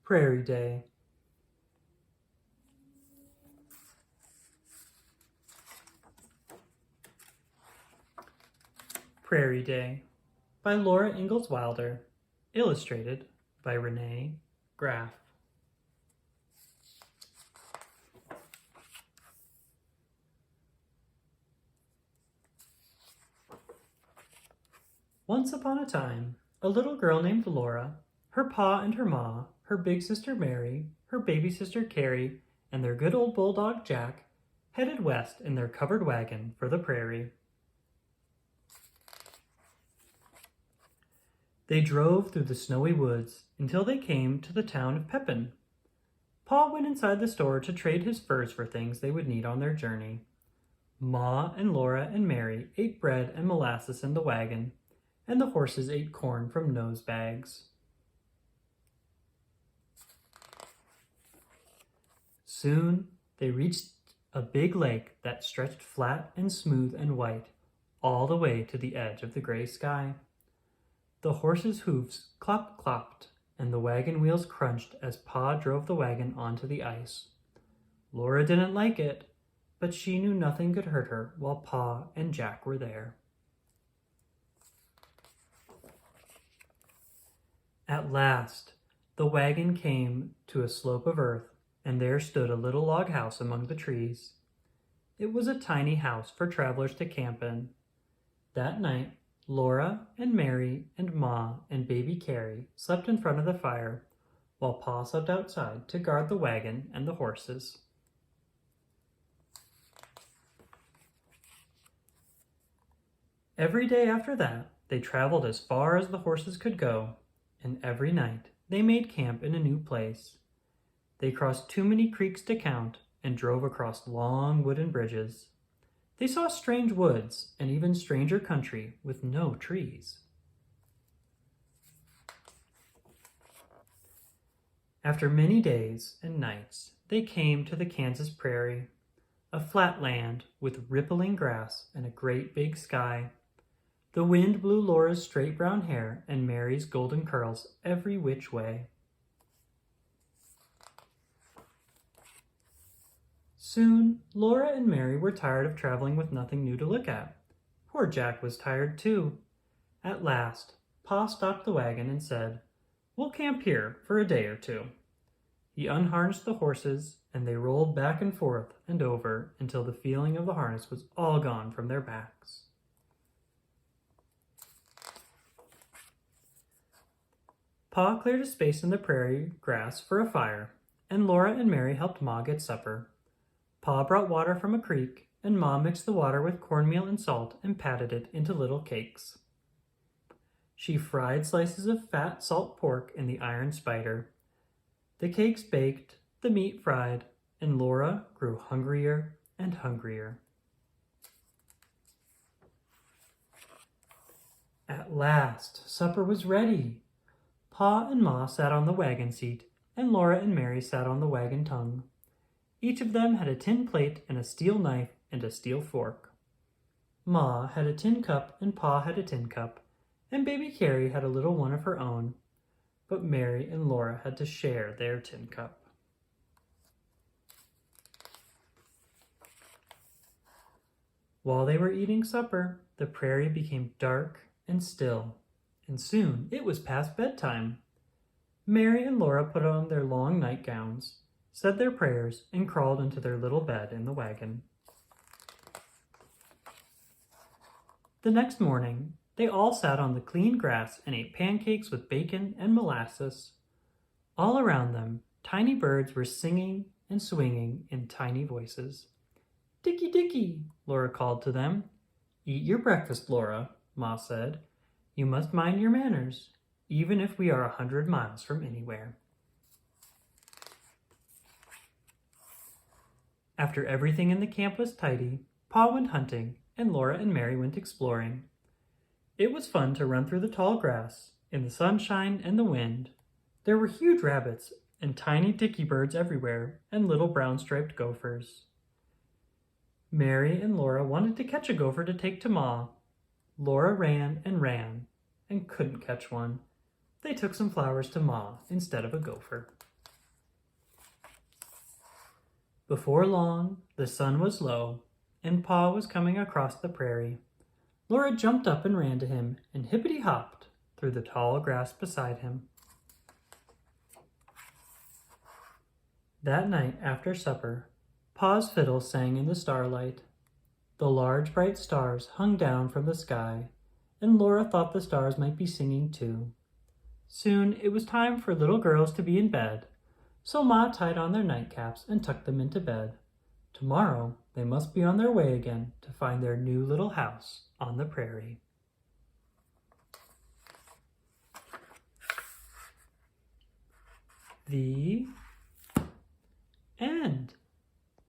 Prairie Day. Prairie Day by Laura Ingalls Wilder, illustrated by Renee Graef. Once upon a time, a little girl named Laura, her pa and her ma, her big sister Mary, her baby sister Carrie, and their good old bulldog Jack headed west in their covered wagon for the prairie. They drove through the snowy woods until they came to the town of Pepin. Pa went inside the store to trade his furs for things they would need on their journey. Ma and Laura and Mary ate bread and molasses in the wagon, and the horses ate corn from nose bags. Soon they reached a big lake that stretched flat and smooth and white all the way to the edge of the gray sky. The horses' hoofs clop-clopped, and the wagon wheels crunched as Pa drove the wagon onto the ice. Laura didn't like it, but she knew nothing could hurt her while Pa and Jack were there. At last, the wagon came to a slope of earth, and there stood a little log house among the trees. It was a tiny house for travelers to camp in. That night, Laura and Mary and Ma and baby Carrie slept in front of the fire, while Pa slept outside to guard the wagon and the horses. Every day after that, they traveled as far as the horses could go, and every night they made camp in a new place. They crossed too many creeks to count and drove across long wooden bridges. They saw strange woods and even stranger country with no trees. After many days and nights, they came to the Kansas prairie, a flat land with rippling grass and a great big sky. The wind blew Laura's straight brown hair and Mary's golden curls every which way. Soon, Laura and Mary were tired of traveling with nothing new to look at. Poor Jack was tired too. At last, Pa stopped the wagon and said, "We'll camp here for a day or two." He unharnessed the horses, and they rolled back and forth and over until the feeling of the harness was all gone from their backs. Pa cleared a space in the prairie grass for a fire, and Laura and Mary helped Ma get supper. Pa brought water from a creek, and Ma mixed the water with cornmeal and salt and patted it into little cakes. She fried slices of fat salt pork in the iron spider. The cakes baked, the meat fried, and Laura grew hungrier and hungrier. At last, supper was ready. Pa and Ma sat on the wagon seat, and Laura and Mary sat on the wagon tongue. Each of them had a tin plate and a steel knife and a steel fork. Ma had a tin cup and Pa had a tin cup, and baby Carrie had a little one of her own, but Mary and Laura had to share their tin cup. While they were eating supper, the prairie became dark and still, and soon it was past bedtime. Mary and Laura put on their long nightgowns, said their prayers, and crawled into their little bed in the wagon. The next morning, they all sat on the clean grass and ate pancakes with bacon and molasses. All around them, tiny birds were singing and swinging in tiny voices. "Dickie, Dickie," Laura called to them. "Eat your breakfast, Laura," Ma said. "You must mind your manners, even if we are 100 miles from anywhere." After everything in the camp was tidy, Pa went hunting, and Laura and Mary went exploring. It was fun to run through the tall grass, in the sunshine and the wind. There were huge rabbits, and tiny dicky birds everywhere, and little brown-striped gophers. Mary and Laura wanted to catch a gopher to take to Ma. Laura ran and couldn't catch one. They took some flowers to Ma instead of a gopher. Before long, the sun was low, and Pa was coming across the prairie. Laura jumped up and ran to him, and hippity-hopped through the tall grass beside him. That night, after supper, Pa's fiddle sang in the starlight. The large bright stars hung down from the sky, and Laura thought the stars might be singing too. Soon it was time for little girls to be in bed, so Ma tied on their nightcaps and tucked them into bed. Tomorrow they must be on their way again to find their new little house on the prairie. The end.